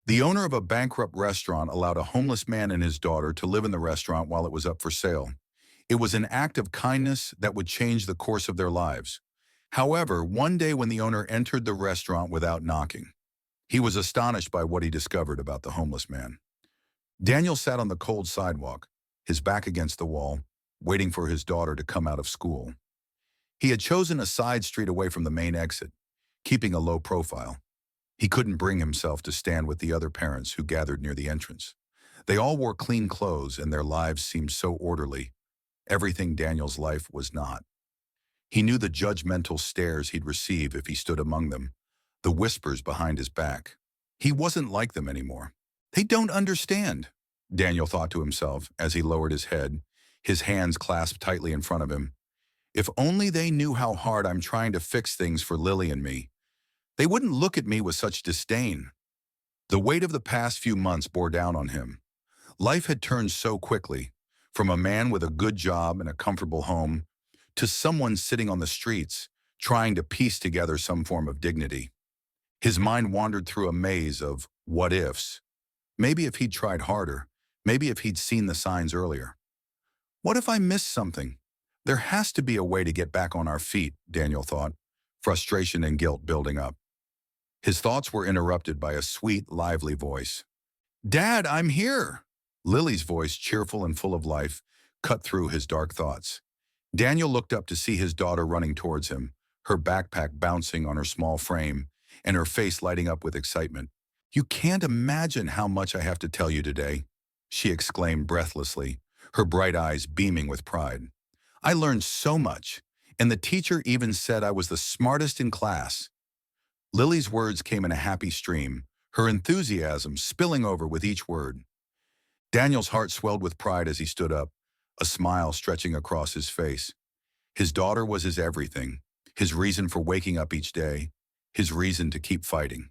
The owner of a bankrupt restaurant allowed a homeless man and his daughter to live in the restaurant while it was up for sale. It was an act of kindness that would change the course of their lives. However, one day when the owner entered the restaurant without knocking, he was astonished by what he discovered about the homeless man. Daniel sat on the cold sidewalk, his back against the wall, waiting for his daughter to come out of school. He had chosen a side street away from the main exit, keeping a low profile. He couldn't bring himself to stand with the other parents who gathered near the entrance. They all wore clean clothes and their lives seemed so orderly. Everything Daniel's life was not. He knew the judgmental stares he'd receive if he stood among them, the whispers behind his back. He wasn't like them anymore. They don't understand, Daniel thought to himself as he lowered his head, his hands clasped tightly in front of him. If only they knew how hard I'm trying to fix things for Lily and me. They wouldn't look at me with such disdain. The weight of the past few months bore down on him. Life had turned so quickly, from a man with a good job and a comfortable home, to someone sitting on the streets, trying to piece together some form of dignity. His mind wandered through a maze of what-ifs. Maybe if he'd tried harder, maybe if he'd seen the signs earlier. What if I missed something? There has to be a way to get back on our feet, Daniel thought, frustration and guilt building up. His thoughts were interrupted by a sweet, lively voice. "Dad, I'm here!" Lily's voice, cheerful and full of life, cut through his dark thoughts. Daniel looked up to see his daughter running towards him, her backpack bouncing on her small frame, and her face lighting up with excitement. "You can't imagine how much I have to tell you today," she exclaimed breathlessly, her bright eyes beaming with pride. "I learned so much, and the teacher even said I was the smartest in class." Lily's words came in a happy stream, her enthusiasm spilling over with each word. Daniel's heart swelled with pride as he stood up, a smile stretching across his face. His daughter was his everything, his reason for waking up each day, his reason to keep fighting.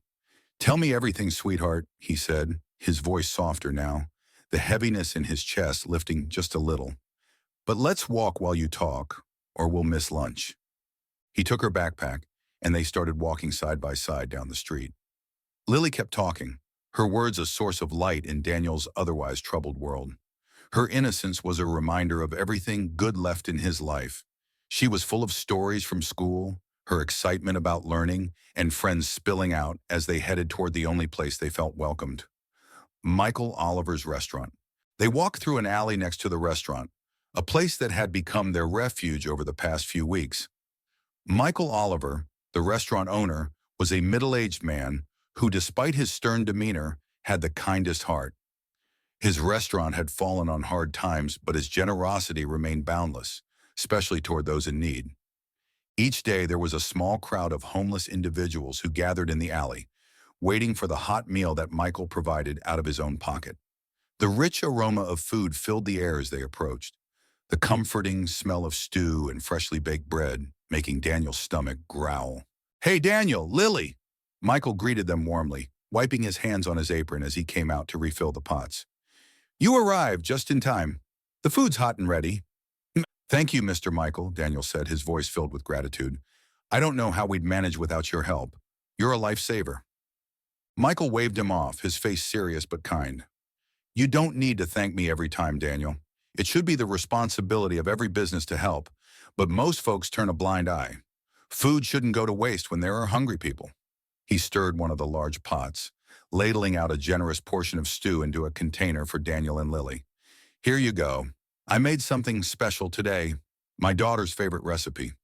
"Tell me everything, sweetheart," he said, his voice softer now, the heaviness in his chest lifting just a little. "But let's walk while you talk, or we'll miss lunch." He took her backpack, and they started walking side by side down the street. Lily kept talking, her words a source of light in Daniel's otherwise troubled world. Her innocence was a reminder of everything good left in his life. She was full of stories from school, her excitement about learning, and friends spilling out as they headed toward the only place they felt welcomed. Michael Oliver's restaurant. They walked through an alley next to the restaurant, a place that had become their refuge over the past few weeks. Michael Oliver, the restaurant owner, was a middle-aged man who, despite his stern demeanor, had the kindest heart. His restaurant had fallen on hard times, but his generosity remained boundless, especially toward those in need. Each day there was a small crowd of homeless individuals who gathered in the alley, waiting for the hot meal that Michael provided out of his own pocket. The rich aroma of food filled the air as they approached, the comforting smell of stew and freshly baked bread making Daniel's stomach growl. "Hey, Daniel, Lily!" Michael greeted them warmly, wiping his hands on his apron as he came out to refill the pots. "You arrived just in time. The food's hot and ready." "Thank you, Mr. Michael," Daniel said, his voice filled with gratitude. "I don't know how we'd manage without your help. You're a lifesaver." Michael waved him off, his face serious but kind. "You don't need to thank me every time, Daniel. It should be the responsibility of every business to help, but most folks turn a blind eye. Food shouldn't go to waste when there are hungry people." He stirred one of the large pots, ladling out a generous portion of stew into a container for Daniel and Lily. "Here you go. I made something special today, my daughter's favorite recipe.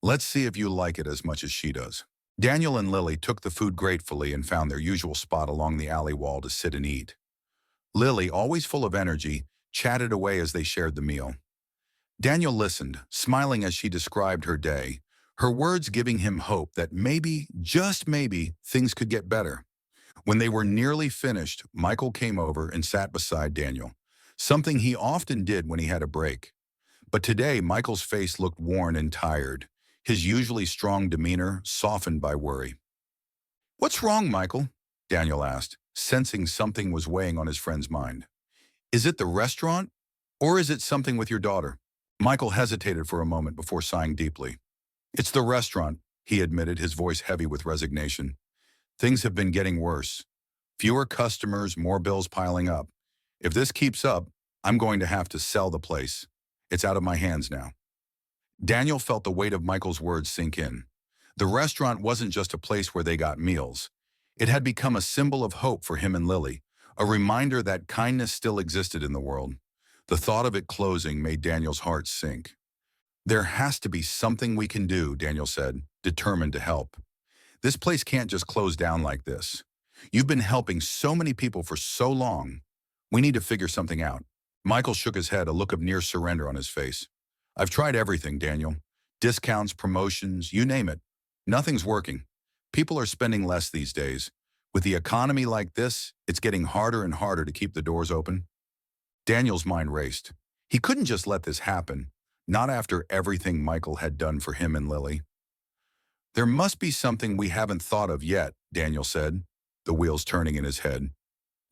Let's see if you like it as much as she does." Daniel and Lily took the food gratefully and found their usual spot along the alley wall to sit and eat. Lily, always full of energy, chatted away as they shared the meal. Daniel listened, smiling as she described her day, her words giving him hope that maybe, just maybe, things could get better. When they were nearly finished, Michael came over and sat beside Daniel, something he often did when he had a break. But today, Michael's face looked worn and tired, his usually strong demeanor softened by worry. "What's wrong, Michael?" Daniel asked, sensing something was weighing on his friend's mind. "Is it the restaurant, or is it something with your daughter?" Michael hesitated for a moment before sighing deeply. "It's the restaurant," he admitted, his voice heavy with resignation. "Things have been getting worse. Fewer customers, more bills piling up. If this keeps up, I'm going to have to sell the place. It's out of my hands now. Daniel felt the weight of Michael's words sink in. The restaurant wasn't just a place where they got meals. It had become a symbol of hope for him and Lily, a reminder that kindness still existed in the world. The thought of it closing made Daniel's heart sink. There has to be something we can do, Daniel said, determined to help. This place can't just close down like this. You've been helping so many people for so long. We need to figure something out. Michael shook his head, a look of near surrender on his face. I've tried everything, Daniel. Discounts, promotions, you name it. Nothing's working. People are spending less these days. With the economy like this, it's getting harder and harder to keep the doors open. Daniel's mind raced. He couldn't just let this happen, not after everything Michael had done for him and Lily. There must be something we haven't thought of yet, Daniel said, the wheels turning in his head.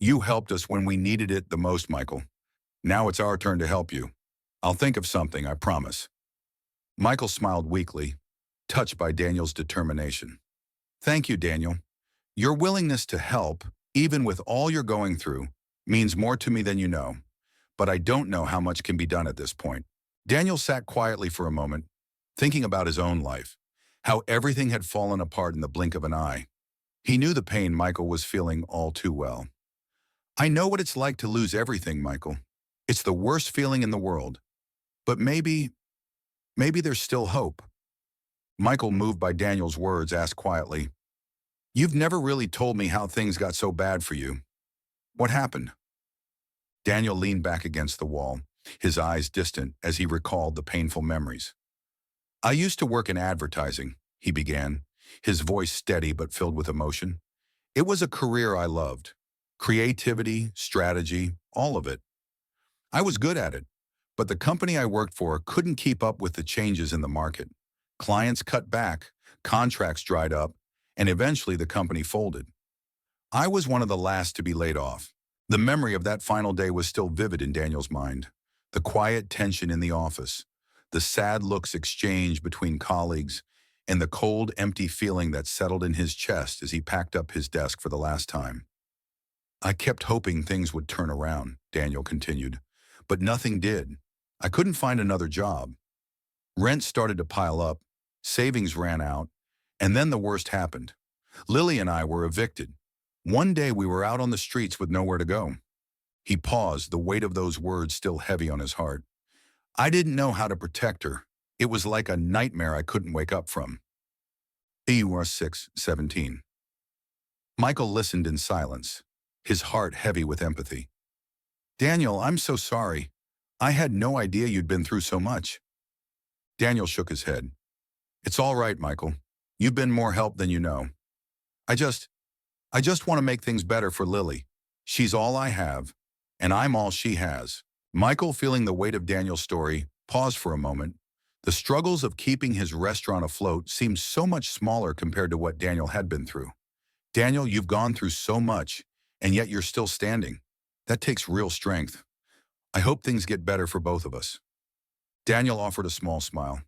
You helped us when we needed it the most, Michael. Now it's our turn to help you. I'll think of something, I promise. Michael smiled weakly, touched by Daniel's determination. Thank you, Daniel. Your willingness to help, even with all you're going through, means more to me than you know. But I don't know how much can be done at this point. Daniel sat quietly for a moment, thinking about his own life, how everything had fallen apart in the blink of an eye. He knew the pain Michael was feeling all too well. I know what it's like to lose everything, Michael. It's the worst feeling in the world. But maybe there's still hope. Michael, moved by Daniel's words, asked quietly, You've never really told me how things got so bad for you. What happened? Daniel leaned back against the wall, his eyes distant as he recalled the painful memories. I used to work in advertising, he began, his voice steady but filled with emotion. It was a career I loved. Creativity, strategy, all of it. I was good at it, but the company I worked for couldn't keep up with the changes in the market. Clients cut back, contracts dried up, and eventually the company folded. I was one of the last to be laid off. The memory of that final day was still vivid in Daniel's mind. The quiet tension in the office, the sad looks exchanged between colleagues, and the cold, empty feeling that settled in his chest as he packed up his desk for the last time. I kept hoping things would turn around, Daniel continued, but nothing did. I couldn't find another job. Rent started to pile up, savings ran out, and then the worst happened. Lily and I were evicted. One day we were out on the streets with nowhere to go. He paused, the weight of those words still heavy on his heart. I didn't know how to protect her. It was like a nightmare I couldn't wake up from. EUR 6:17. Michael listened in silence, his heart heavy with empathy. Daniel, I'm so sorry. I had no idea you'd been through so much. Daniel shook his head. It's all right, Michael. You've been more help than you know. I just want to make things better for Lily. She's all I have, and I'm all she has. Michael, feeling the weight of Daniel's story, paused for a moment. The struggles of keeping his restaurant afloat seemed so much smaller compared to what Daniel had been through. Daniel, you've gone through so much, and yet you're still standing. That takes real strength. I hope things get better for both of us. Daniel offered a small smile,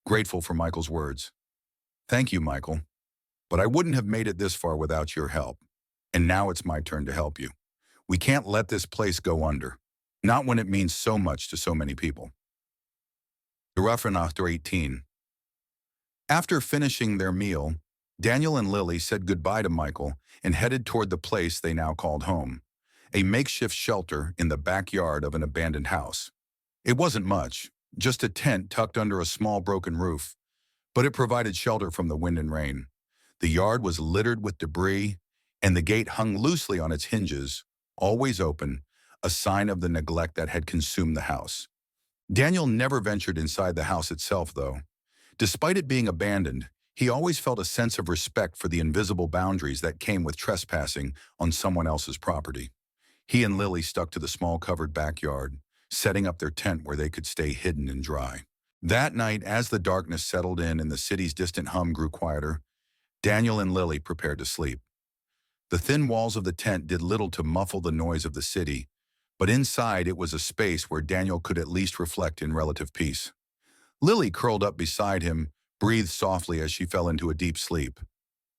grateful for Michael's words. Thank you, Michael. But I wouldn't have made it this far without your help. And now it's my turn to help you. We can't let this place go under. Not when it means so much to so many people. The Ruffin after 18. After finishing their meal, Daniel and Lily said goodbye to Michael and headed toward the place they now called home, a makeshift shelter in the backyard of an abandoned house. It wasn't much, just a tent tucked under a small broken roof, but it provided shelter from the wind and rain. The yard was littered with debris, and the gate hung loosely on its hinges, always open, a sign of the neglect that had consumed the house. Daniel never ventured inside the house itself, though. Despite it being abandoned, he always felt a sense of respect for the invisible boundaries that came with trespassing on someone else's property. He and Lily stuck to the small covered backyard, setting up their tent where they could stay hidden and dry. That night, as the darkness settled in and the city's distant hum grew quieter, Daniel and Lily prepared to sleep. The thin walls of the tent did little to muffle the noise of the city, but inside it was a space where Daniel could at least reflect in relative peace. Lily, curled up beside him, breathed softly as she fell into a deep sleep,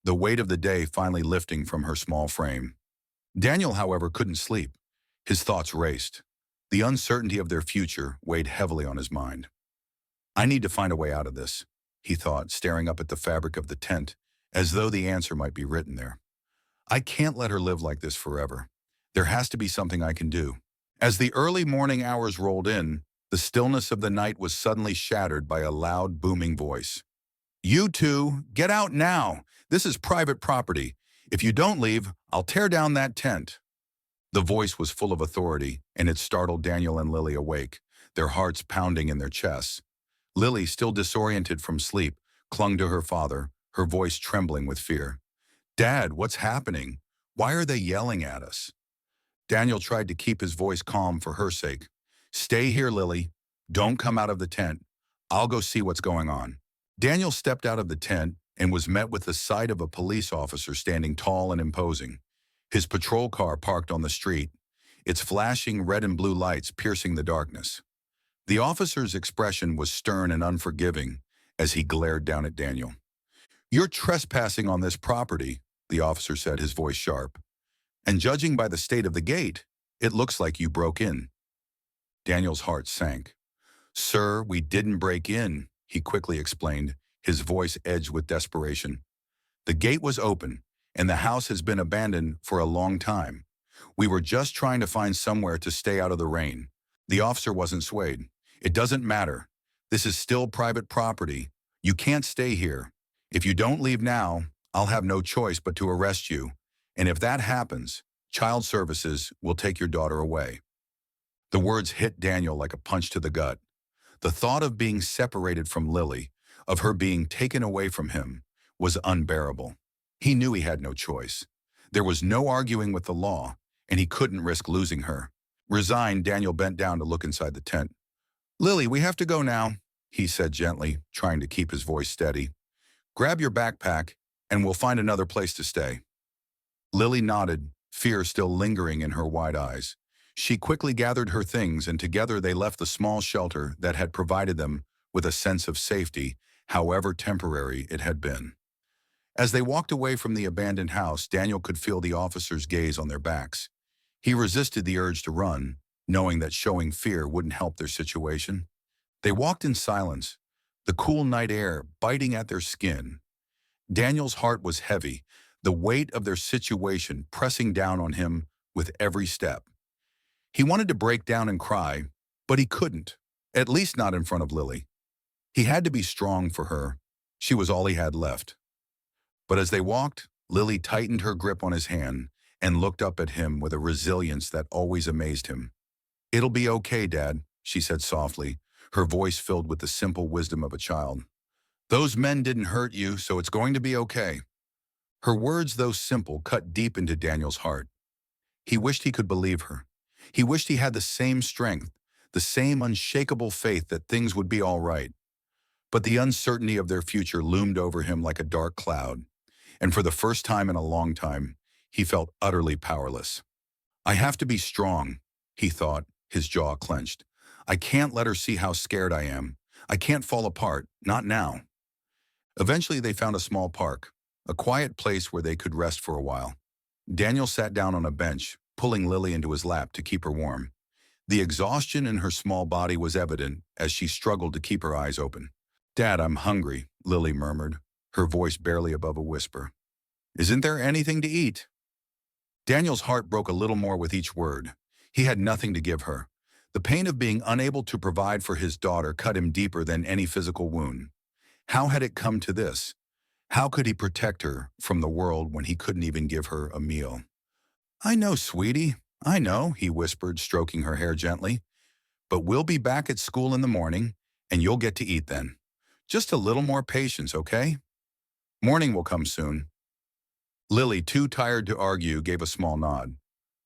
the weight of the day finally lifting from her small frame. Daniel, however, couldn't sleep. His thoughts raced. The uncertainty of their future weighed heavily on his mind. I need to find a way out of this, he thought, staring up at the fabric of the tent, as though the answer might be written there. I can't let her live like this forever. There has to be something I can do. As the early morning hours rolled in, the stillness of the night was suddenly shattered by a loud, booming voice. You two, get out now. This is private property. If you don't leave, I'll tear down that tent. The voice was full of authority, and it startled Daniel and Lily awake, their hearts pounding in their chests. Lily, still disoriented from sleep, clung to her father, her voice trembling with fear. Dad, what's happening? Why are they yelling at us? Daniel tried to keep his voice calm for her sake. Stay here, Lily. Don't come out of the tent. I'll go see what's going on. Daniel stepped out of the tent and was met with the sight of a police officer standing tall and imposing. His patrol car parked on the street, its flashing red and blue lights piercing the darkness. The officer's expression was stern and unforgiving as he glared down at Daniel. You're trespassing on this property, the officer said, his voice sharp. And judging by the state of the gate, it looks like you broke in. Daniel's heart sank. Sir, we didn't break in, he quickly explained, his voice edged with desperation. The gate was open, and the house has been abandoned for a long time. We were just trying to find somewhere to stay out of the rain. The officer wasn't swayed. It doesn't matter. This is still private property. You can't stay here. If you don't leave now, I'll have no choice but to arrest you. And if that happens, Child Services will take your daughter away. The words hit Daniel like a punch to the gut. The thought of being separated from Lily, of her being taken away from him, was unbearable. He knew he had no choice. There was no arguing with the law, and he couldn't risk losing her. Resigned, Daniel bent down to look inside the tent. Lily, we have to go now, he said gently, trying to keep his voice steady. Grab your backpack, and we'll find another place to stay. Lily nodded, fear still lingering in her wide eyes. She quickly gathered her things, and together they left the small shelter that had provided them with a sense of safety, however temporary it had been. As they walked away from the abandoned house, Daniel could feel the officers' gaze on their backs. He resisted the urge to run, knowing that showing fear wouldn't help their situation. They walked in silence, the cool night air biting at their skin. Daniel's heart was heavy, the weight of their situation pressing down on him with every step. He wanted to break down and cry, but he couldn't, at least not in front of Lily. He had to be strong for her. She was all he had left. But as they walked, Lily tightened her grip on his hand and looked up at him with a resilience that always amazed him. It'll be okay, Dad, she said softly, her voice filled with the simple wisdom of a child. Those men didn't hurt you, so it's going to be okay. Her words, though simple, cut deep into Daniel's heart. He wished he could believe her. He wished he had the same strength, the same unshakable faith that things would be all right. But the uncertainty of their future loomed over him like a dark cloud, and for the first time in a long time, he felt utterly powerless. I have to be strong, he thought, his jaw clenched. I can't let her see how scared I am. I can't fall apart, not now. Eventually, they found a small park, a quiet place where they could rest for a while. Daniel sat down on a bench, pulling Lily into his lap to keep her warm. The exhaustion in her small body was evident as she struggled to keep her eyes open. Dad, I'm hungry, Lily murmured, her voice barely above a whisper. Isn't there anything to eat? Daniel's heart broke a little more with each word. He had nothing to give her. The pain of being unable to provide for his daughter cut him deeper than any physical wound. How had it come to this? How could he protect her from the world when he couldn't even give her a meal? I know, sweetie, I know, he whispered, stroking her hair gently. But we'll be back at school in the morning, and you'll get to eat then. Just a little more patience, okay? Morning will come soon. Lily, too tired to argue, gave a small nod.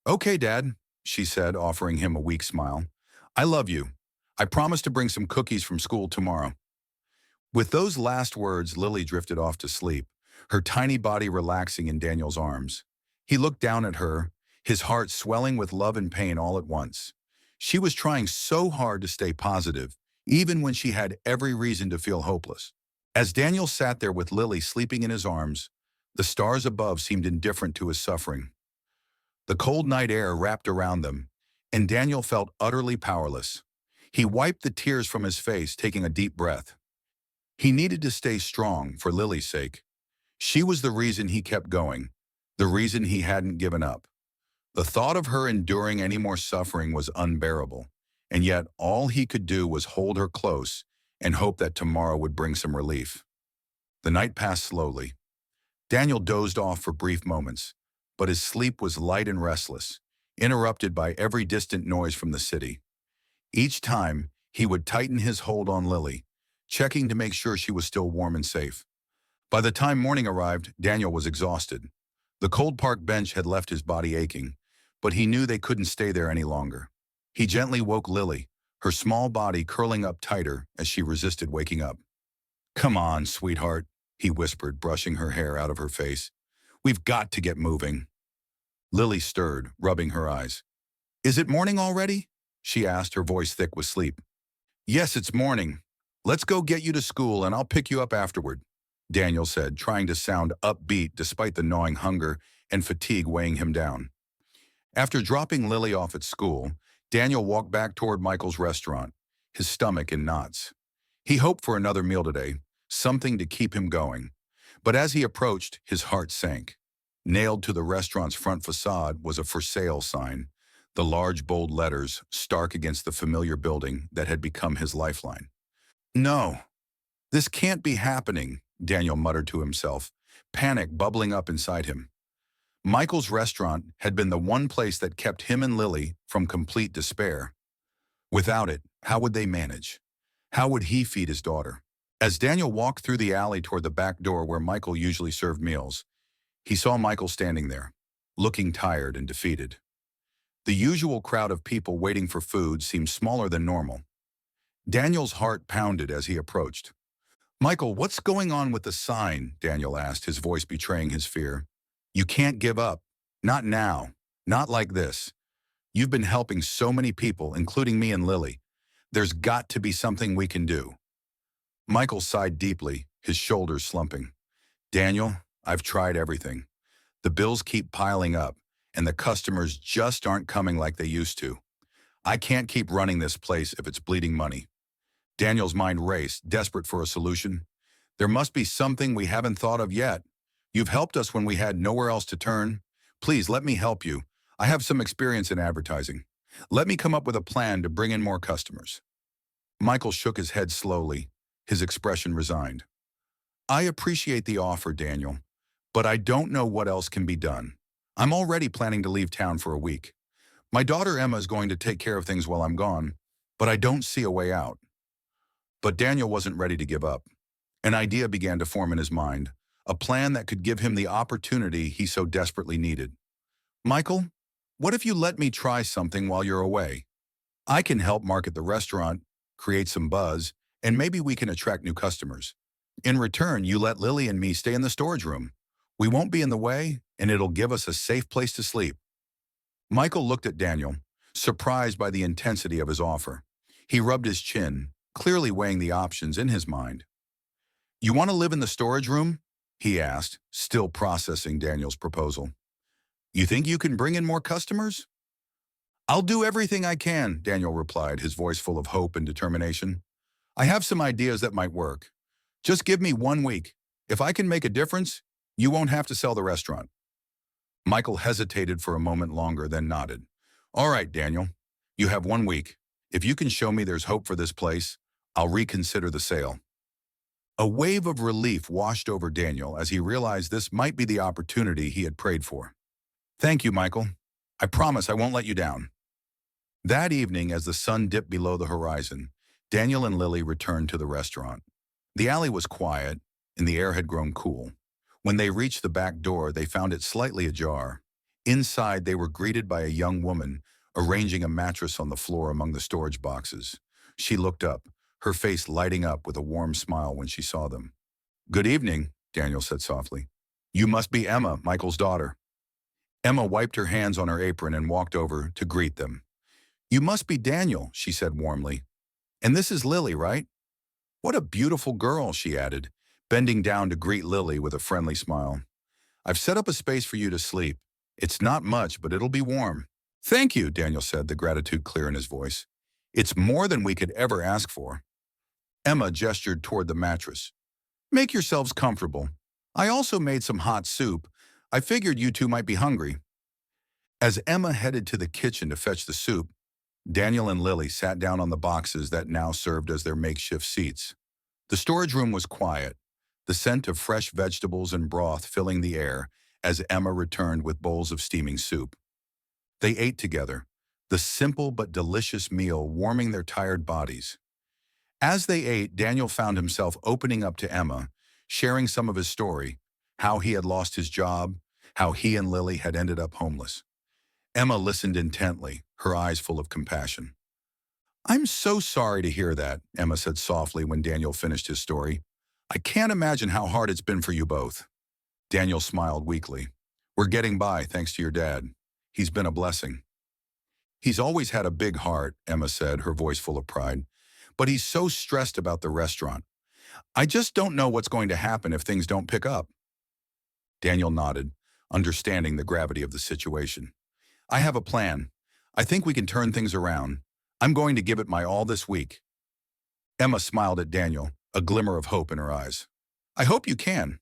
Okay, Dad, she said, offering him a weak smile. I love you. I promise to bring some cookies from school tomorrow. With those last words, Lily drifted off to sleep, her tiny body relaxing in Daniel's arms. He looked down at her, his heart swelling with love and pain all at once. She was trying so hard to stay positive, even when she had every reason to feel hopeless. As Daniel sat there with Lily sleeping in his arms, the stars above seemed indifferent to his suffering. The cold night air wrapped around them, and Daniel felt utterly powerless. He wiped the tears from his face, taking a deep breath. He needed to stay strong for Lily's sake. She was the reason he kept going, the reason he hadn't given up. The thought of her enduring any more suffering was unbearable, and yet all he could do was hold her close and hope that tomorrow would bring some relief. The night passed slowly. Daniel dozed off for brief moments, but his sleep was light and restless, interrupted by every distant noise from the city. Each time, he would tighten his hold on Lily, checking to make sure she was still warm and safe. By the time morning arrived, Daniel was exhausted. The cold park bench had left his body aching, but he knew they couldn't stay there any longer. He gently woke Lily, her small body curling up tighter as she resisted waking up. "Come on, sweetheart," he whispered, brushing her hair out of her face. "We've got to get moving." Lily stirred, rubbing her eyes. "Is it morning already?" she asked, her voice thick with sleep. "Yes, it's morning. Let's go get you to school and I'll pick you up afterward," Daniel said, trying to sound upbeat despite the gnawing hunger and fatigue weighing him down. After dropping Lily off at school, Daniel walked back toward Michael's restaurant, his stomach in knots. He hoped for another meal today, something to keep him going. But as he approached, his heart sank. Nailed to the restaurant's front facade was a "For Sale" sign, the large bold letters stark against the familiar building that had become his lifeline. "No, this can't be happening," Daniel muttered to himself, panic bubbling up inside him. Michael's restaurant had been the one place that kept him and Lily from complete despair. Without it, how would they manage? How would he feed his daughter? As Daniel walked through the alley toward the back door where Michael usually served meals, he saw Michael standing there, looking tired and defeated. The usual crowd of people waiting for food seemed smaller than normal. Daniel's heart pounded as he approached. "Michael, what's going on with the sign?" Daniel asked, his voice betraying his fear. "You can't give up. Not now. Not like this. You've been helping so many people, including me and Lily. There's got to be something we can do." Michael sighed deeply, his shoulders slumping. "Daniel, I've tried everything. The bills keep piling up, and the customers just aren't coming like they used to. I can't keep running this place if it's bleeding money." Daniel's mind raced, desperate for a solution. "There must be something we haven't thought of yet. You've helped us when we had nowhere else to turn. Please let me help you. I have some experience in advertising. Let me come up with a plan to bring in more customers." Michael shook his head slowly, his expression resigned. "I appreciate the offer, Daniel, but I don't know what else can be done. I'm already planning to leave town for a week. My daughter Emma is going to take care of things while I'm gone, but I don't see a way out." But Daniel wasn't ready to give up. An idea began to form in his mind, a plan that could give him the opportunity he so desperately needed. "Michael, what if you let me try something while you're away? I can help market the restaurant, create some buzz, and maybe we can attract new customers. In return, you let Lily and me stay in the storage room. We won't be in the way, and it'll give us a safe place to sleep." Michael looked at Daniel, surprised by the intensity of his offer. He rubbed his chin, clearly weighing the options in his mind. "You want to live in the storage room?" he asked, still processing Daniel's proposal. "You think you can bring in more customers?" "I'll do everything I can," Daniel replied, his voice full of hope and determination. "I have some ideas that might work. Just give me 1 week. If I can make a difference, you won't have to sell the restaurant." Michael hesitated for a moment longer, then nodded. "All right, Daniel. You have 1 week. If you can show me there's hope for this place, I'll reconsider the sale." A wave of relief washed over Daniel as he realized this might be the opportunity he had prayed for. "Thank you, Michael. I promise I won't let you down." That evening, as the sun dipped below the horizon, Daniel and Lily returned to the restaurant. The alley was quiet, and the air had grown cool. When they reached the back door, they found it slightly ajar. Inside, they were greeted by a young woman arranging a mattress on the floor among the storage boxes. She looked up, her face lighting up with a warm smile when she saw them. "Good evening," Daniel said softly. "You must be Emma, Michael's daughter." Emma wiped her hands on her apron and walked over to greet them. "You must be Daniel," she said warmly. "And this is Lily, right? What a beautiful girl," she added, bending down to greet Lily with a friendly smile. "I've set up a space for you to sleep. It's not much, but it'll be warm. Thank you, Daniel said, the gratitude clear in his voice. It's more than we could ever ask for. Emma gestured toward the mattress. Make yourselves comfortable. I also made some hot soup. I figured you two might be hungry. As Emma headed to the kitchen to fetch the soup, Daniel and Lily sat down on the boxes that now served as their makeshift seats. The storage room was quiet, the scent of fresh vegetables and broth filling the air as Emma returned with bowls of steaming soup. They ate together, the simple but delicious meal warming their tired bodies. As they ate, Daniel found himself opening up to Emma, sharing some of his story, how he had lost his job, how he and Lily had ended up homeless. Emma listened intently, her eyes full of compassion. I'm so sorry to hear that, Emma said softly when Daniel finished his story. I can't imagine how hard it's been for you both. Daniel smiled weakly. We're getting by, thanks to your dad. He's been a blessing. He's always had a big heart, Emma said, her voice full of pride. But he's so stressed about the restaurant. I just don't know what's going to happen if things don't pick up. Daniel nodded, understanding the gravity of the situation. I have a plan. I think we can turn things around. I'm going to give it my all this week. Emma smiled at Daniel, a glimmer of hope in her eyes. I hope you can.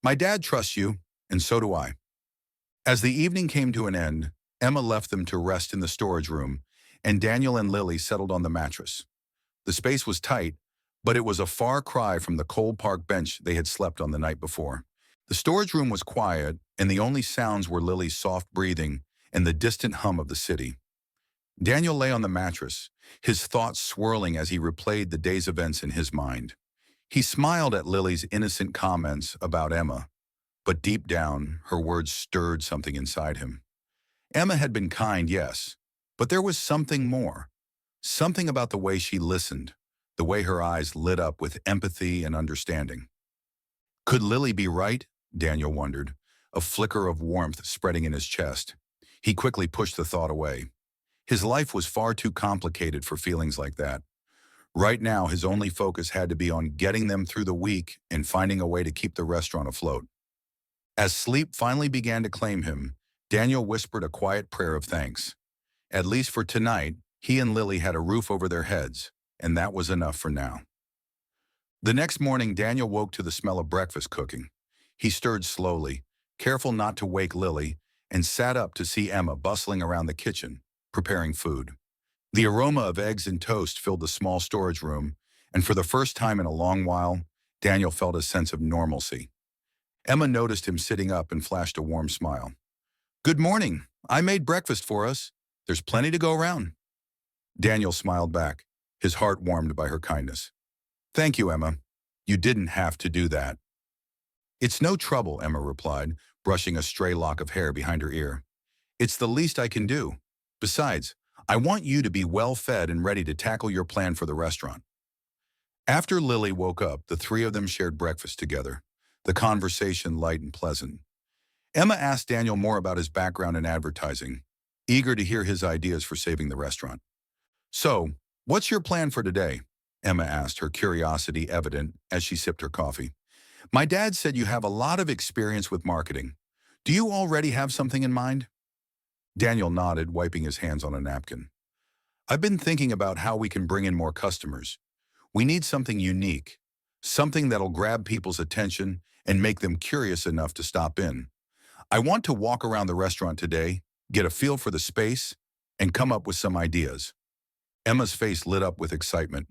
My dad trusts you, and so do I. As the evening came to an end, Emma left them to rest in the storage room, and Daniel and Lily settled on the mattress. The space was tight, but it was a far cry from the cold park bench they had slept on the night before. The storage room was quiet, and the only sounds were Lily's soft breathing and the distant hum of the city. Daniel lay on the mattress, his thoughts swirling as he replayed the day's events in his mind. He smiled at Lily's innocent comments about Emma, but deep down, her words stirred something inside him. Emma had been kind, yes, but there was something more. Something about the way she listened, the way her eyes lit up with empathy and understanding. Could Lily be right? Daniel wondered, a flicker of warmth spreading in his chest. He quickly pushed the thought away. His life was far too complicated for feelings like that. Right now, his only focus had to be on getting them through the week and finding a way to keep the restaurant afloat. As sleep finally began to claim him, Daniel whispered a quiet prayer of thanks. At least for tonight, he and Lily had a roof over their heads, and that was enough for now. The next morning, Daniel woke to the smell of breakfast cooking. He stirred slowly, careful not to wake Lily, and sat up to see Emma bustling around the kitchen, preparing food. The aroma of eggs and toast filled the small storage room, and for the first time in a long while, Daniel felt a sense of normalcy. Emma noticed him sitting up and flashed a warm smile. Good morning. I made breakfast for us. There's plenty to go around. Daniel smiled back, his heart warmed by her kindness. Thank you, Emma. You didn't have to do that. It's no trouble, Emma replied, brushing a stray lock of hair behind her ear. It's the least I can do. Besides, I want you to be well fed and ready to tackle your plan for the restaurant. After Lily woke up, the three of them shared breakfast together, the conversation light and pleasant. Emma asked Daniel more about his background in advertising, eager to hear his ideas for saving the restaurant. So, what's your plan for today? Emma asked, her curiosity evident as she sipped her coffee. My dad said you have a lot of experience with marketing. Do you already have something in mind? Daniel nodded, wiping his hands on a napkin. I've been thinking about how we can bring in more customers. We need something unique, something that'll grab people's attention and make them curious enough to stop in. I want to walk around the restaurant today, get a feel for the space, and come up with some ideas. Emma's face lit up with excitement.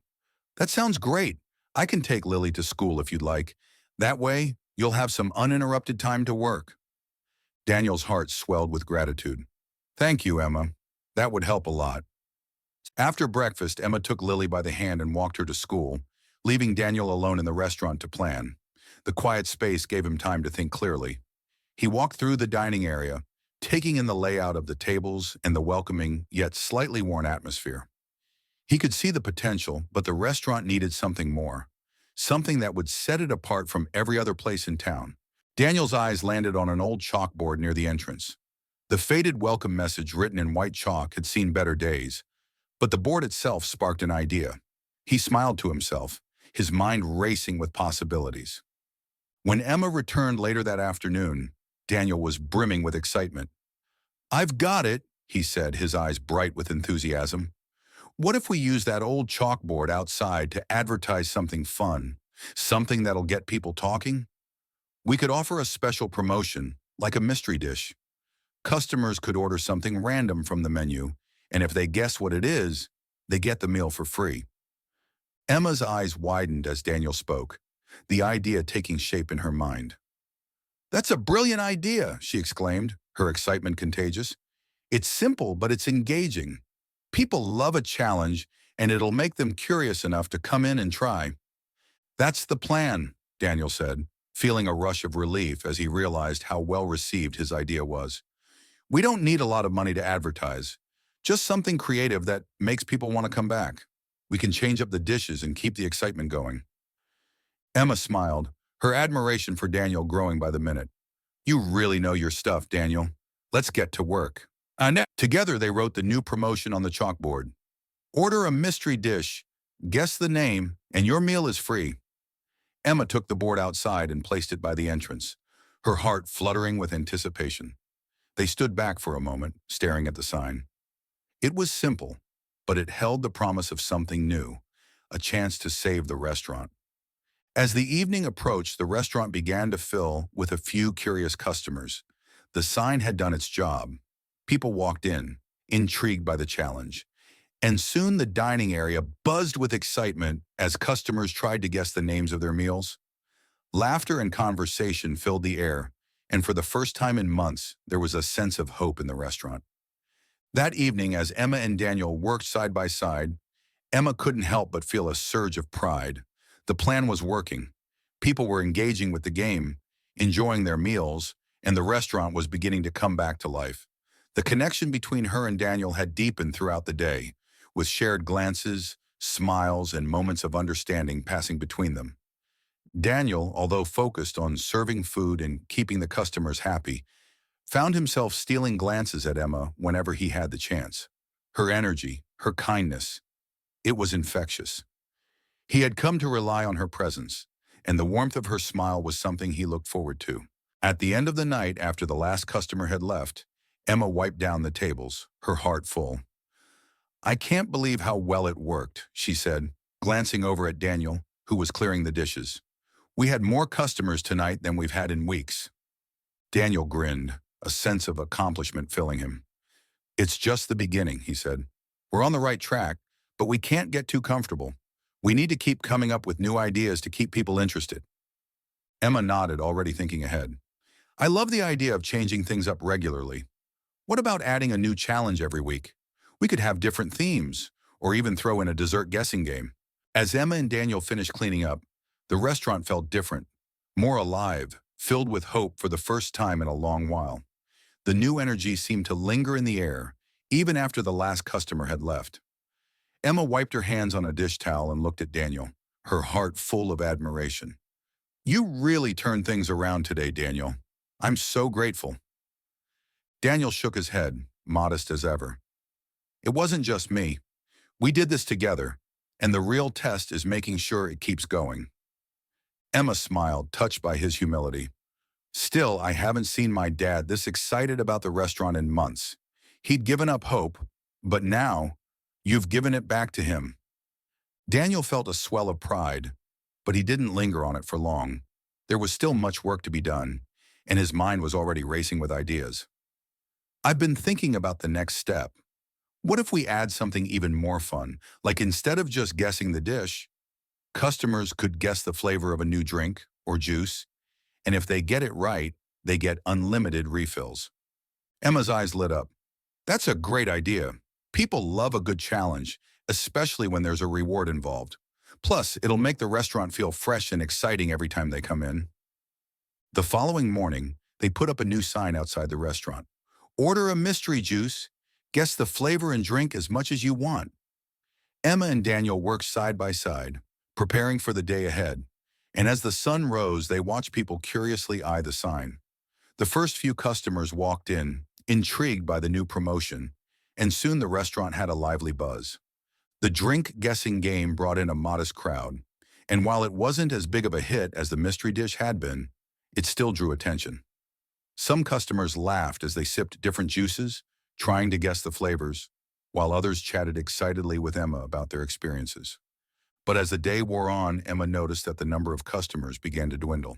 That sounds great. I can take Lily to school if you'd like. That way, you'll have some uninterrupted time to work. Daniel's heart swelled with gratitude. Thank you, Emma. That would help a lot. After breakfast, Emma took Lily by the hand and walked her to school, leaving Daniel alone in the restaurant to plan. The quiet space gave him time to think clearly. He walked through the dining area, taking in the layout of the tables and the welcoming, yet slightly worn atmosphere. He could see the potential, but the restaurant needed something more, something that would set it apart from every other place in town. Daniel's eyes landed on an old chalkboard near the entrance. The faded welcome message written in white chalk had seen better days, but the board itself sparked an idea. He smiled to himself, his mind racing with possibilities. When Emma returned later that afternoon, Daniel was brimming with excitement. "I've got it," he said, his eyes bright with enthusiasm. "What if we use that old chalkboard outside to advertise something fun? Something that'll get people talking? We could offer a special promotion, like a mystery dish. Customers could order something random from the menu, and if they guess what it is, they get the meal for free." Emma's eyes widened as Daniel spoke, the idea taking shape in her mind. "That's a brilliant idea," she exclaimed, her excitement contagious. "It's simple, but it's engaging. People love a challenge, and it'll make them curious enough to come in and try." "That's the plan," Daniel said, feeling a rush of relief as he realized how well received his idea was. "We don't need a lot of money to advertise, just something creative that makes people want to come back. We can change up the dishes and keep the excitement going." Emma smiled, her admiration for Daniel growing by the minute. "You really know your stuff, Daniel. Let's get to work." Together they wrote the new promotion on the chalkboard. "Order a mystery dish, guess the name, and your meal is free." Emma took the board outside and placed it by the entrance, her heart fluttering with anticipation. They stood back for a moment, staring at the sign. It was simple, but it held the promise of something new, a chance to save the restaurant. As the evening approached, the restaurant began to fill with a few curious customers. The sign had done its job. People walked in, intrigued by the challenge, and soon the dining area buzzed with excitement as customers tried to guess the names of their meals. Laughter and conversation filled the air, and for the first time in months, there was a sense of hope in the restaurant. That evening, as Emma and Daniel worked side by side, Emma couldn't help but feel a surge of pride. The plan was working. People were engaging with the game, enjoying their meals, and the restaurant was beginning to come back to life. The connection between her and Daniel had deepened throughout the day, with shared glances, smiles, and moments of understanding passing between them. Daniel, although focused on serving food and keeping the customers happy, found himself stealing glances at Emma whenever he had the chance. Her energy, her kindness, it was infectious. He had come to rely on her presence, and the warmth of her smile was something he looked forward to. At the end of the night, after the last customer had left, Emma wiped down the tables, her heart full. "I can't believe how well it worked," she said, glancing over at Daniel, who was clearing the dishes. "We had more customers tonight than we've had in weeks." Daniel grinned, a sense of accomplishment filling him. "It's just the beginning," he said. "We're on the right track, but we can't get too comfortable. We need to keep coming up with new ideas to keep people interested." Emma nodded, already thinking ahead. "I love the idea of changing things up regularly. What about adding a new challenge every week? We could have different themes, or even throw in a dessert guessing game." As Emma and Daniel finished cleaning up, the restaurant felt different, more alive, filled with hope for the first time in a long while. The new energy seemed to linger in the air, even after the last customer had left. Emma wiped her hands on a dish towel and looked at Daniel, her heart full of admiration. "You really turned things around today, Daniel. I'm so grateful." Daniel shook his head, modest as ever. "It wasn't just me. We did this together, and the real test is making sure it keeps going." Emma smiled, touched by his humility. "Still, I haven't seen my dad this excited about the restaurant in months. He'd given up hope, but now, you've given it back to him." Daniel felt a swell of pride, but he didn't linger on it for long. There was still much work to be done, and his mind was already racing with ideas. "I've been thinking about the next step. What if we add something even more fun, like instead of just guessing the dish, customers could guess the flavor of a new drink or juice, and if they get it right, they get unlimited refills." Emma's eyes lit up. "That's a great idea. People love a good challenge, especially when there's a reward involved. Plus, it'll make the restaurant feel fresh and exciting every time they come in." The following morning, they put up a new sign outside the restaurant. "Order a mystery juice. Guess the flavor and drink as much as you want." Emma and Daniel worked side by side, preparing for the day ahead, and as the sun rose, they watched people curiously eye the sign. The first few customers walked in, intrigued by the new promotion, and soon the restaurant had a lively buzz. The drink-guessing game brought in a modest crowd, and while it wasn't as big of a hit as the mystery dish had been, it still drew attention. Some customers laughed as they sipped different juices, trying to guess the flavors, while others chatted excitedly with Emma about their experiences. But as the day wore on, Emma noticed that the number of customers began to dwindle.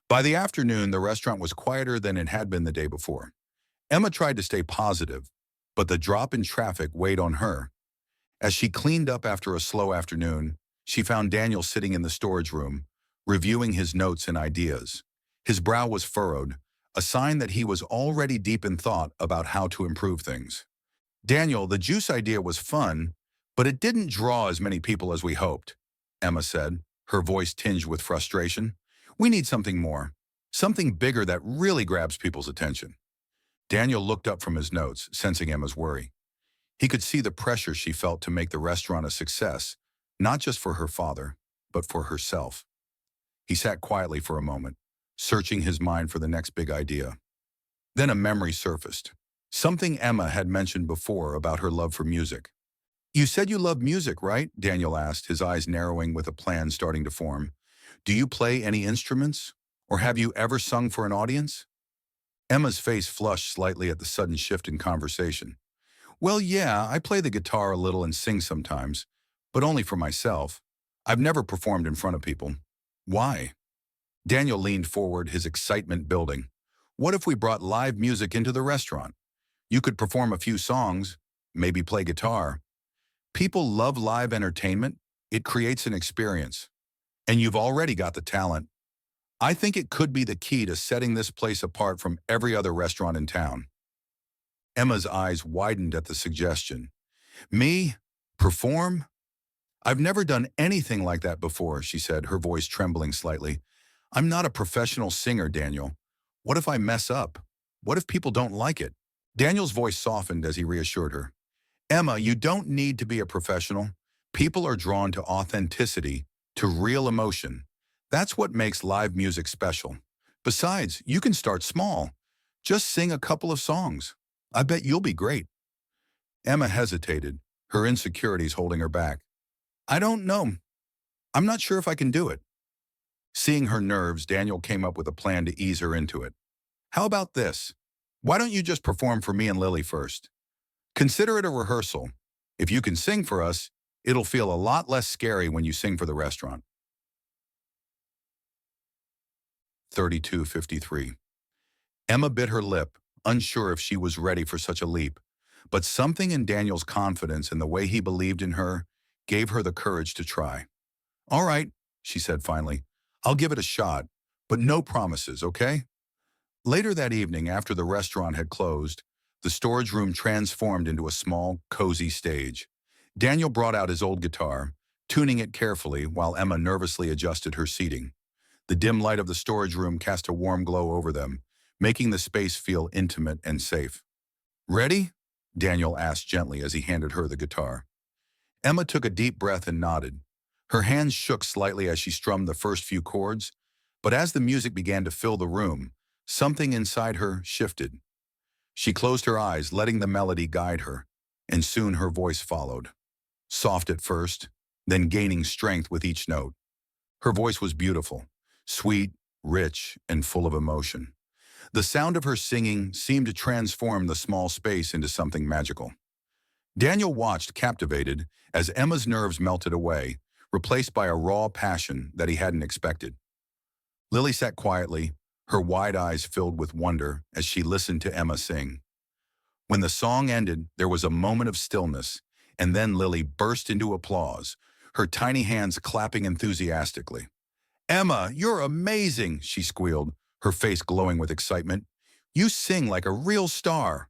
By the afternoon, the restaurant was quieter than it had been the day before. Emma tried to stay positive, but the drop in traffic weighed on her. As she cleaned up after a slow afternoon, she found Daniel sitting in the storage room, reviewing his notes and ideas. His brow was furrowed, a sign that he was already deep in thought about how to improve things. Daniel, the juice idea was fun, but it didn't draw as many people as we hoped, Emma said, her voice tinged with frustration. We need something more, something bigger that really grabs people's attention. Daniel looked up from his notes, sensing Emma's worry. He could see the pressure she felt to make the restaurant a success, not just for her father, but for herself. He sat quietly for a moment, searching his mind for the next big idea. Then a memory surfaced, something Emma had mentioned before about her love for music. You said you love music, right? Daniel asked, his eyes narrowing with a plan starting to form. Do you play any instruments? Or have you ever sung for an audience? Emma's face flushed slightly at the sudden shift in conversation. Well, yeah, I play the guitar a little and sing sometimes, but only for myself. I've never performed in front of people. Why? Daniel leaned forward, his excitement building. What if we brought live music into the restaurant? You could perform a few songs, maybe play guitar. People love live entertainment. It creates an experience. And you've already got the talent. I think it could be the key to setting this place apart from every other restaurant in town. Emma's eyes widened at the suggestion. Me? Perform? I've never done anything like that before, she said, her voice trembling slightly. I'm not a professional singer, Daniel. What if I mess up? What if people don't like it? Daniel's voice softened as he reassured her. Emma, you don't need to be a professional. People are drawn to authenticity, to real emotion. That's what makes live music special. Besides, you can start small. Just sing a couple of songs. I bet you'll be great. Emma hesitated, her insecurities holding her back. I don't know. I'm not sure if I can do it. Seeing her nerves, Daniel came up with a plan to ease her into it. How about this? Why don't you just perform for me and Lily first? Consider it a rehearsal. If you can sing for us, it'll feel a lot less scary when you sing for the restaurant. 32:53. Emma bit her lip, unsure if she was ready for such a leap, but something in Daniel's confidence and the way he believed in her gave her the courage to try. All right, she said finally, I'll give it a shot, but no promises, okay? Later that evening, after the restaurant had closed, the storage room transformed into a small, cozy stage. Daniel brought out his old guitar, tuning it carefully while Emma nervously adjusted her seating. The dim light of the storage room cast a warm glow over them, making the space feel intimate and safe. Ready? Daniel asked gently as he handed her the guitar. Emma took a deep breath and nodded. Her hands shook slightly as she strummed the first few chords, but as the music began to fill the room, something inside her shifted. She closed her eyes, letting the melody guide her, and soon her voice followed. Soft at first, then gaining strength with each note. Her voice was beautiful, sweet, rich, and full of emotion. The sound of her singing seemed to transform the small space into something magical. Daniel watched, captivated, as Emma's nerves melted away, replaced by a raw passion that he hadn't expected. Lily sat quietly, her wide eyes filled with wonder as she listened to Emma sing. When the song ended, there was a moment of stillness, and then Lily burst into applause, her tiny hands clapping enthusiastically. Emma, you're amazing, she squealed, her face glowing with excitement. You sing like a real star.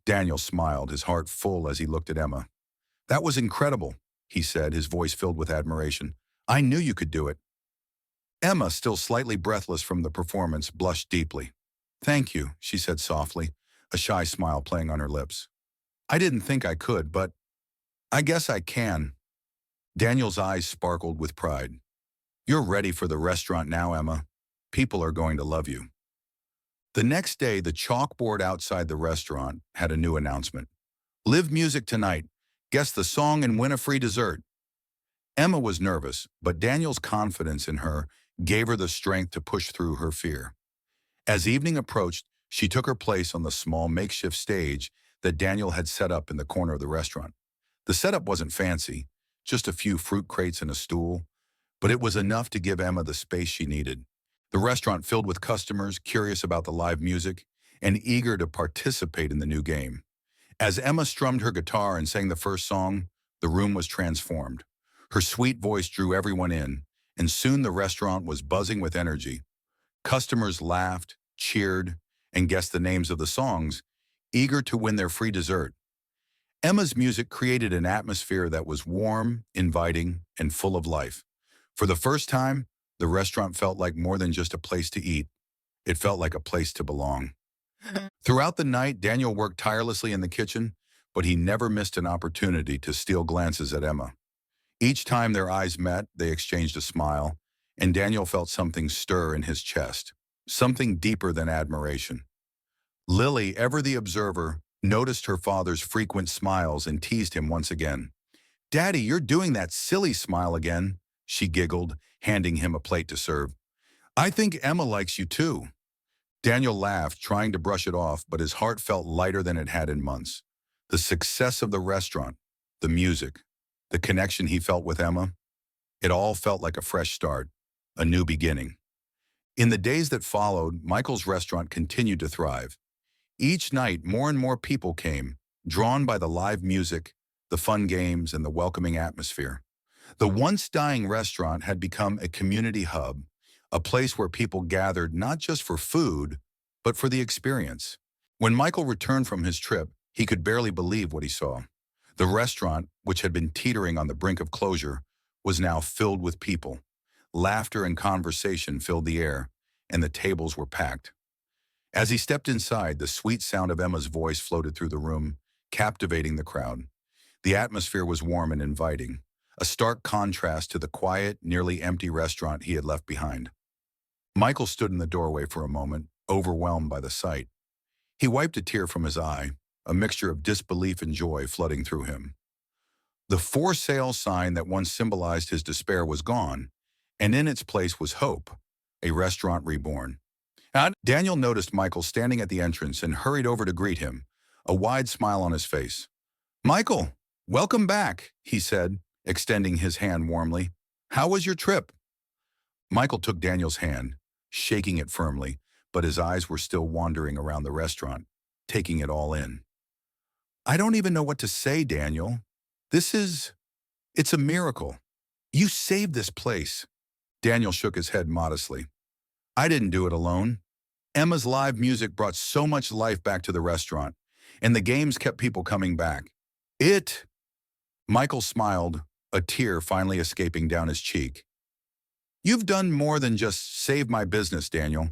Daniel smiled, his heart full as he looked at Emma. That was incredible, he said, his voice filled with admiration. I knew you could do it. Emma, still slightly breathless from the performance, blushed deeply. Thank you, she said softly, a shy smile playing on her lips. I didn't think I could, but I guess I can. Daniel's eyes sparkled with pride. You're ready for the restaurant now, Emma. People are going to love you. The next day, the chalkboard outside the restaurant had a new announcement. Live music tonight. Guess the song and win a free dessert. Emma was nervous, but Daniel's confidence in her gave her the strength to push through her fear. As evening approached, She took her place on the small makeshift stage that Daniel had set up in the corner of the restaurant. The setup wasn't fancy, just a few fruit crates and a stool, but it was enough to give Emma the space she needed. The restaurant filled with customers curious about the live music and eager to participate in the new game. As Emma strummed her guitar and sang the first song, the room was transformed. Her sweet voice drew everyone in, and soon the restaurant was buzzing with energy. Customers laughed, cheered, and guessed the names of the songs, eager to win their free dessert. Emma's music created an atmosphere that was warm, inviting, and full of life. For the first time, the restaurant felt like more than just a place to eat. It felt like a place to belong. Throughout the night, Daniel worked tirelessly in the kitchen, but he never missed an opportunity to steal glances at Emma. Each time their eyes met, they exchanged a smile, and Daniel felt something stir in his chest, something deeper than admiration. Lily, ever the observer, noticed her father's frequent smiles and teased him once again. "Daddy, you're doing that silly smile again," she giggled, handing him a plate to serve. "I think Emma likes you too." Daniel laughed, trying to brush it off, but his heart felt lighter than it had in months. The success of the restaurant, the music, the connection he felt with Emma, it all felt like a fresh start, a new beginning. In the days that followed, Michael's restaurant continued to thrive. Each night, more and more people came, drawn by the live music, the fun games, and the welcoming atmosphere. The once dying restaurant had become a community hub, a place where people gathered not just for food, but for the experience. When Michael returned from his trip, he could barely believe what he saw. The restaurant, which had been teetering on the brink of closure, was now filled with people. Laughter and conversation filled the air, and the tables were packed. As he stepped inside, the sweet sound of Emma's voice floated through the room, captivating the crowd. The atmosphere was warm and inviting, a stark contrast to the quiet, nearly empty restaurant he had left behind. Michael stood in the doorway for a moment, overwhelmed by the sight. He wiped a tear from his eye, a mixture of disbelief and joy flooding through him. The for sale sign that once symbolized his despair was gone, and in its place was hope, a restaurant reborn. Daniel noticed Michael standing at the entrance and hurried over to greet him, a wide smile on his face. "Michael, welcome back," he said, extending his hand warmly. "How was your trip?" Michael took Daniel's hand, shaking it firmly, but his eyes were still wandering around the restaurant, taking it all in. "I don't even know what to say, Daniel. It's a miracle. You saved this place." Daniel shook his head modestly. "I didn't do it alone. Emma's live music brought so much life back to the restaurant, and the games kept people coming back. Michael smiled, a tear finally escaping down his cheek. "You've done more than just save my business, Daniel.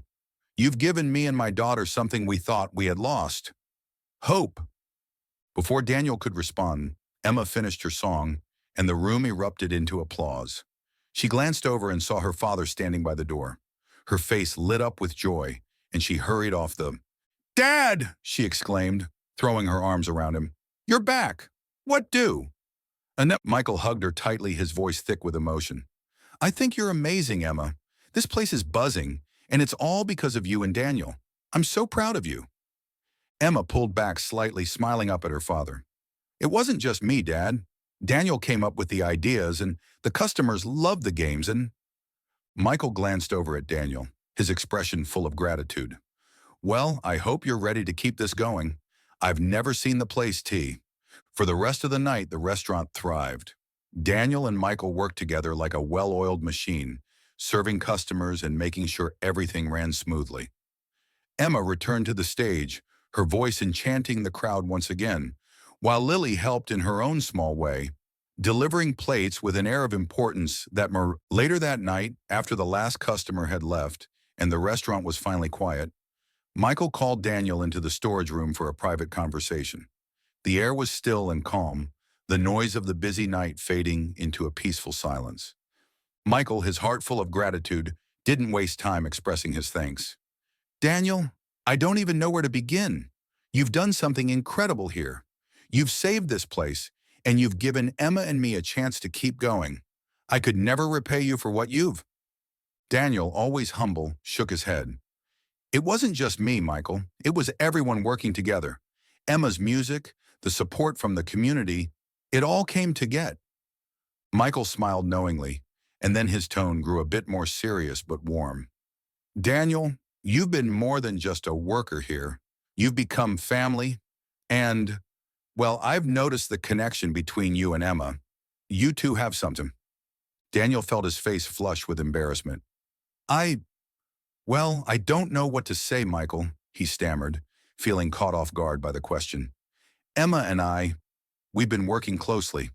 You've given me and my daughter something we thought we had lost. Hope." Before Daniel could respond, Emma finished her song, and the room erupted into applause. She glanced over and saw her father standing by the door. Her face lit up with joy, and she hurried off the "Dad!" she exclaimed, throwing her arms around him. "You're back. What do?" Michael hugged her tightly, his voice thick with emotion. "I think you're amazing, Emma. This place is buzzing, and it's all because of you and Daniel. I'm so proud of you." Emma pulled back slightly, smiling up at her father. "It wasn't just me, Dad. Daniel came up with the ideas, and the customers loved the games, and—" Michael glanced over at Daniel, his expression full of gratitude. "Well, I hope you're ready to keep this going. I've never seen the place tea." For the rest of the night, the restaurant thrived. Daniel and Michael worked together like a well-oiled machine, serving customers and making sure everything ran smoothly. Emma returned to the stage, her voice enchanting the crowd once again, while Lily helped in her own small way, delivering plates with an air of importance that later that night, after the last customer had left and the restaurant was finally quiet, Michael called Daniel into the storage room for a private conversation. The air was still and calm, the noise of the busy night fading into a peaceful silence. Michael, his heart full of gratitude, didn't waste time expressing his thanks. "Daniel, I don't even know where to begin. You've done something incredible here. You've saved this place, and you've given Emma and me a chance to keep going. I could never repay you for what you've—" Daniel, always humble, shook his head. It wasn't just me, Michael. It was everyone working together. Emma's music, the support from the community, it all came to get. Michael smiled knowingly, and then his tone grew a bit more serious but warm. Daniel, you've been more than just a worker here. You've become family, and, well, I've noticed the connection between you and Emma. You two have something. Daniel felt his face flush with embarrassment. I, well, I don't know what to say, Michael, he stammered, feeling caught off guard by the question. Emma and we've been working closely.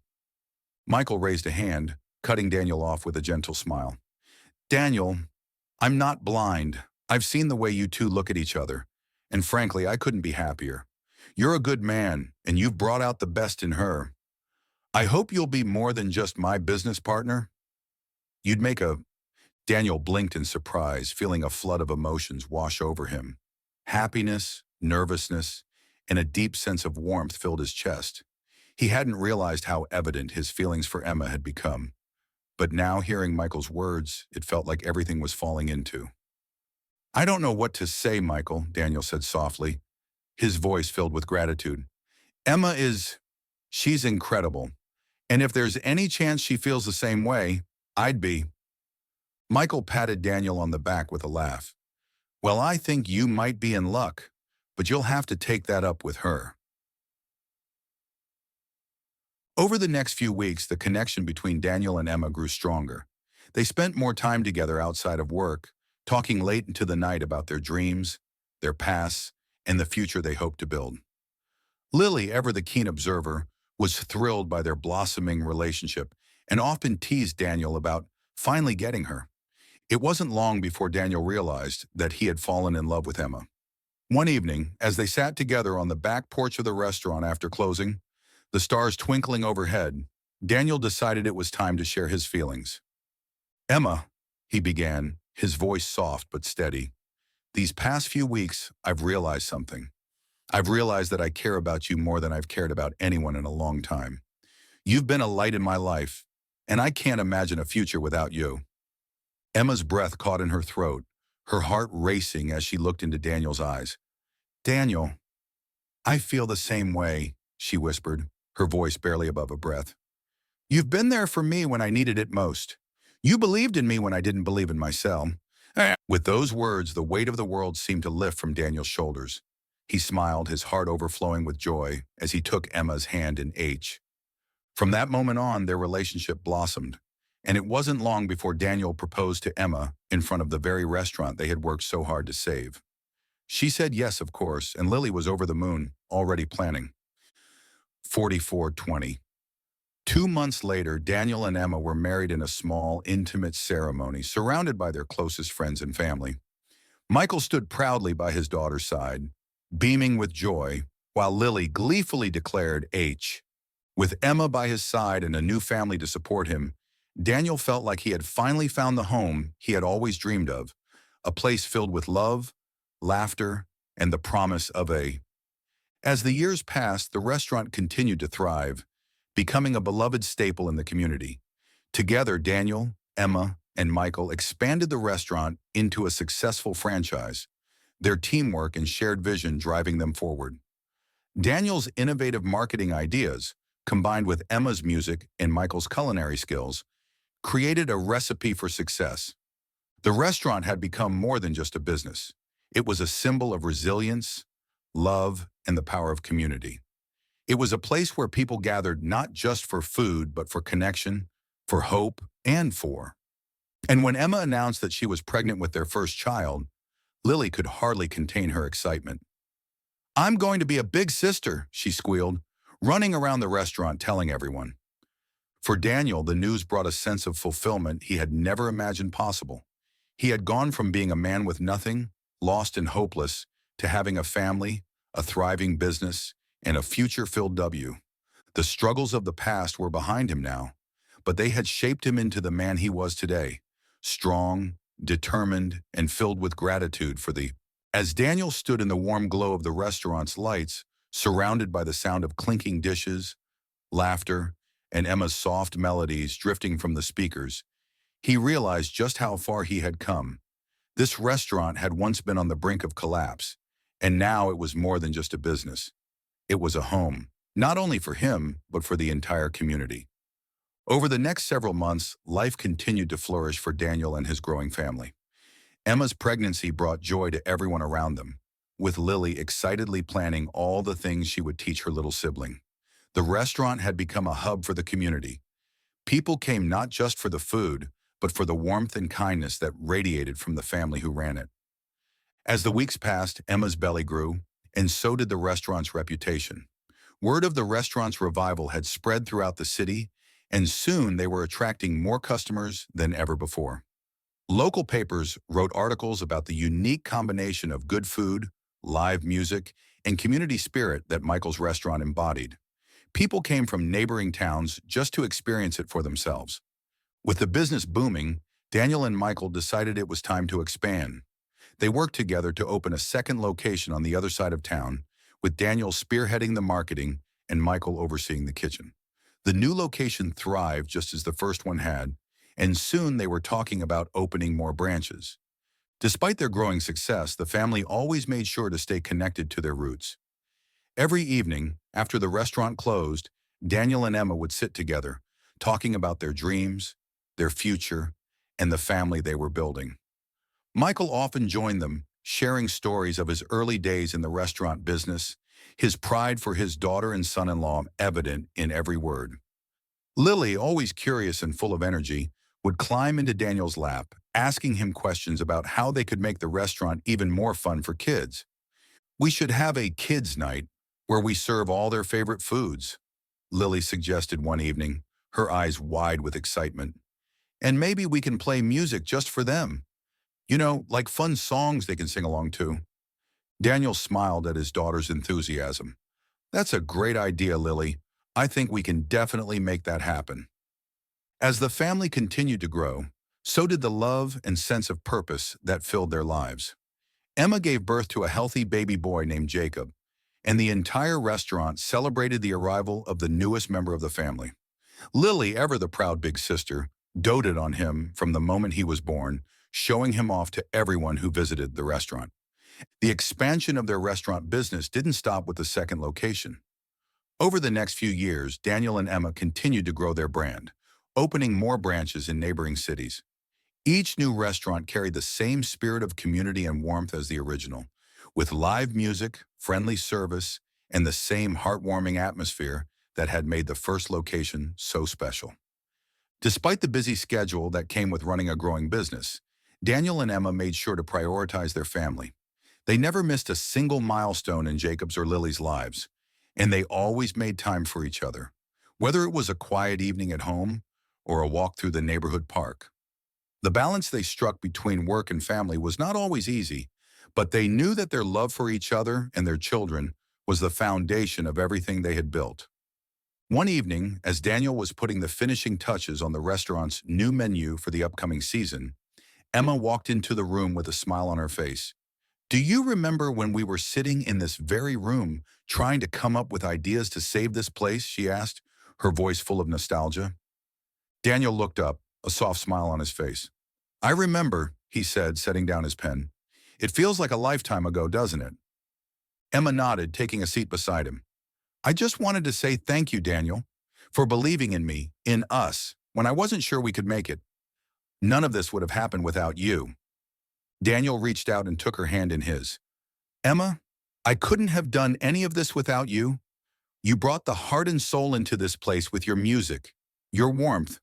Michael raised a hand, cutting Daniel off with a gentle smile. Daniel, I'm not blind. I've seen the way you two look at each other, and frankly, I couldn't be happier. You're a good man, and you've brought out the best in her. I hope you'll be more than just my business partner. You'd make a... Daniel blinked in surprise, feeling a flood of emotions wash over him. Happiness, nervousness, and a deep sense of warmth filled his chest. He hadn't realized how evident his feelings for Emma had become. But now, hearing Michael's words, it felt like everything was falling into. I don't know what to say, Michael, Daniel said softly, his voice filled with gratitude. Emma she's incredible. And if there's any chance she feels the same way, I'd be. Michael patted Daniel on the back with a laugh. Well, I think you might be in luck, but you'll have to take that up with her. Over the next few weeks, the connection between Daniel and Emma grew stronger. They spent more time together outside of work, talking late into the night about their dreams, their pasts, and the future they hoped to build. Lily, ever the keen observer, was thrilled by their blossoming relationship and often teased Daniel about finally getting her. It wasn't long before Daniel realized that he had fallen in love with Emma. One evening, as they sat together on the back porch of the restaurant after closing, the stars twinkling overhead, Daniel decided it was time to share his feelings. Emma, he began, his voice soft but steady. These past few weeks, I've realized something. I've realized that I care about you more than I've cared about anyone in a long time. You've been a light in my life, and I can't imagine a future without you. Emma's breath caught in her throat, her heart racing as she looked into Daniel's eyes. Daniel, I feel the same way, she whispered, her voice barely above a breath. You've been there for me when I needed it most. You believed in me when I didn't believe in myself. With those words, the weight of the world seemed to lift from Daniel's shoulders. He smiled, his heart overflowing with joy, as he took Emma's hand in H. From that moment on, their relationship blossomed, and it wasn't long before Daniel proposed to Emma in front of the very restaurant they had worked so hard to save. She said yes, of course, and Lily was over the moon, already planning. 44:20. 2 months later, Daniel and Emma were married in a small, intimate ceremony, surrounded by their closest friends and family. Michael stood proudly by his daughter's side, beaming with joy, while Lily gleefully declared H. With Emma by his side and a new family to support him, Daniel felt like he had finally found the home he had always dreamed of, a place filled with love, laughter, and the promise of a... As the years passed, the restaurant continued to thrive, becoming a beloved staple in the community. Together, Daniel, Emma, and Michael expanded the restaurant into a successful franchise, their teamwork and shared vision driving them forward. Daniel's innovative marketing ideas, combined with Emma's music and Michael's culinary skills, created a recipe for success. The restaurant had become more than just a business. It was a symbol of resilience, love, and the power of community. It was a place where people gathered not just for food, but for connection, for hope, and for. And when Emma announced that she was pregnant with their first child, Lily could hardly contain her excitement. I'm going to be a big sister, she squealed, running around the restaurant telling everyone. For Daniel, the news brought a sense of fulfillment he had never imagined possible. He had gone from being a man with nothing, lost and hopeless, to having a family, a thriving business, and a future-filled W. The struggles of the past were behind him now, but they had shaped him into the man he was today, strong, determined, and filled with gratitude for the... As Daniel stood in the warm glow of the restaurant's lights, surrounded by the sound of clinking dishes, laughter, and Emma's soft melodies drifting from the speakers, he realized just how far he had come. This restaurant had once been on the brink of collapse, and now it was more than just a business. It was a home, not only for him, but for the entire community. Over the next several months, life continued to flourish for Daniel and his growing family. Emma's pregnancy brought joy to everyone around them, with Lily excitedly planning all the things she would teach her little sibling. The restaurant had become a hub for the community. People came not just for the food, but for the warmth and kindness that radiated from the family who ran it. As the weeks passed, Emma's belly grew, and so did the restaurant's reputation. Word of the restaurant's revival had spread throughout the city, and soon they were attracting more customers than ever before. Local papers wrote articles about the unique combination of good food, live music, and community spirit that Michael's restaurant embodied. People came from neighboring towns just to experience it for themselves. With the business booming, Daniel and Michael decided it was time to expand. They worked together to open a second location on the other side of town, with Daniel spearheading the marketing and Michael overseeing the kitchen. The new location thrived just as the first one had, and soon they were talking about opening more branches. Despite their growing success, the family always made sure to stay connected to their roots. Every evening, after the restaurant closed, Daniel and Emma would sit together, talking about their dreams, their future, and the family they were building. Michael often joined them, sharing stories of his early days in the restaurant business, his pride for his daughter and son-in-law evident in every word. Lily, always curious and full of energy, would climb into Daniel's lap, asking him questions about how they could make the restaurant even more fun for kids. "We should have a kids' night where we serve all their favorite foods," Lily suggested one evening, her eyes wide with excitement. "And maybe we can play music just for them. Like fun songs they can sing along to." Daniel smiled at his daughter's enthusiasm. "That's a great idea, Lily. I think we can definitely make that happen." As the family continued to grow, so did the love and sense of purpose that filled their lives. Emma gave birth to a healthy baby boy named Jacob, and the entire restaurant celebrated the arrival of the newest member of the family. Lily, ever the proud big sister, doted on him from the moment he was born, showing him off to everyone who visited the restaurant. The expansion of their restaurant business didn't stop with the second location. Over the next few years, Daniel and Emma continued to grow their brand, opening more branches in neighboring cities. Each new restaurant carried the same spirit of community and warmth as the original, with live music, friendly service, and the same heartwarming atmosphere that had made the first location so special. Despite the busy schedule that came with running a growing business, Daniel and Emma made sure to prioritize their family. They never missed a single milestone in Jacob's or Lily's lives, and they always made time for each other, whether it was a quiet evening at home or a walk through the neighborhood park. The balance they struck between work and family was not always easy, but they knew that their love for each other and their children was the foundation of everything they had built. One evening, as Daniel was putting the finishing touches on the restaurant's new menu for the upcoming season, Emma walked into the room with a smile on her face. "Do you remember when we were sitting in this very room trying to come up with ideas to save this place?" she asked, her voice full of nostalgia. Daniel looked up, a soft smile on his face. "I remember," he said, setting down his pen. "It feels like a lifetime ago, doesn't it?" Emma nodded, taking a seat beside him. "I just wanted to say thank you, Daniel, for believing in me, in us, when I wasn't sure we could make it. None of this would have happened without you." Daniel reached out and took her hand in his. "Emma, I couldn't have done any of this without you. You brought the heart and soul into this place with your music, your warmth.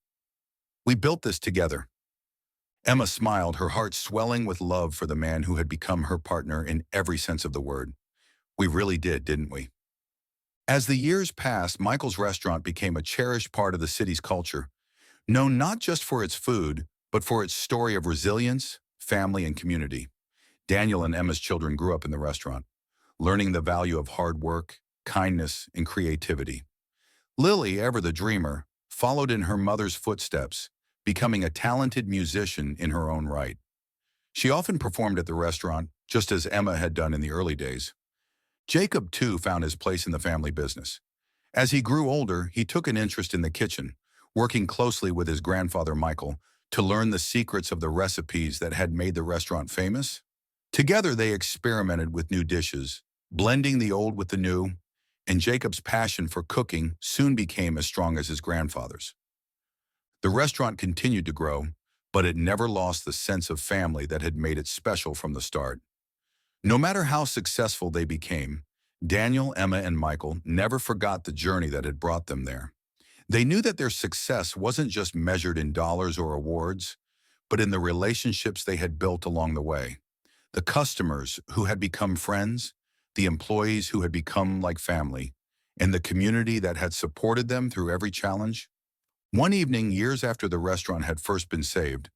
We built this together." Emma smiled, her heart swelling with love for the man who had become her partner in every sense of the word. "We really did, didn't we?" As the years passed, Michael's restaurant became a cherished part of the city's culture, known not just for its food, but for its story of resilience, family, and community. Daniel and Emma's children grew up in the restaurant, learning the value of hard work, kindness, and creativity. Lily, ever the dreamer, followed in her mother's footsteps, becoming a talented musician in her own right. She often performed at the restaurant, just as Emma had done in the early days. Jacob, too, found his place in the family business. As he grew older, he took an interest in the kitchen, working closely with his grandfather Michael to learn the secrets of the recipes that had made the restaurant famous. Together, they experimented with new dishes, blending the old with the new, and Jacob's passion for cooking soon became as strong as his grandfather's. The restaurant continued to grow, but it never lost the sense of family that had made it special from the start. No matter how successful they became, Daniel, Emma, and Michael never forgot the journey that had brought them there. They knew that their success wasn't just measured in dollars or awards, but in the relationships they had built along the way. The customers who had become friends, the employees who had become like family, and the community that had supported them through every challenge. One evening, years after the restaurant had first been saved,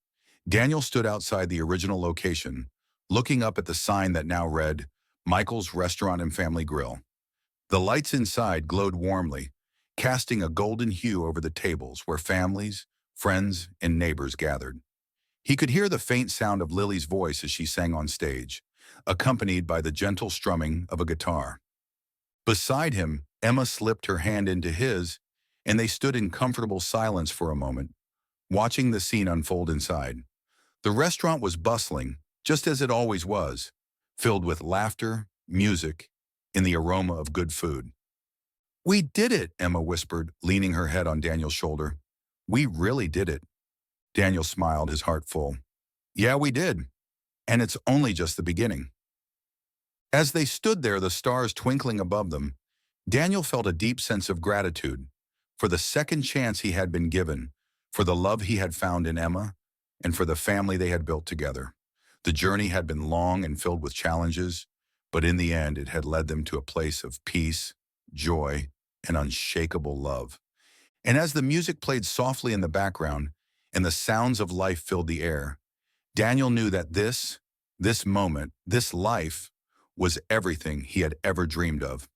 Daniel stood outside the original location, looking up at the sign that now read, Michael's Restaurant and Family Grill. The lights inside glowed warmly, casting a golden hue over the tables where families, friends, and neighbors gathered. He could hear the faint sound of Lily's voice as she sang on stage, accompanied by the gentle strumming of a guitar. Beside him, Emma slipped her hand into his, and they stood in comfortable silence for a moment, watching the scene unfold inside. The restaurant was bustling, just as it always was, filled with laughter, music, and the aroma of good food. "We did it," Emma whispered, leaning her head on Daniel's shoulder. "We really did it." Daniel smiled, his heart full. "Yeah, we did. And it's only just the beginning." As they stood there, the stars twinkling above them, Daniel felt a deep sense of gratitude for the second chance he had been given, for the love he had found in Emma, and for the family they had built together. The journey had been long and filled with challenges, but in the end it had led them to a place of peace, joy, and unshakable love. And as the music played softly in the background and the sounds of life filled the air, Daniel knew that this moment, this life, was everything he had ever dreamed of.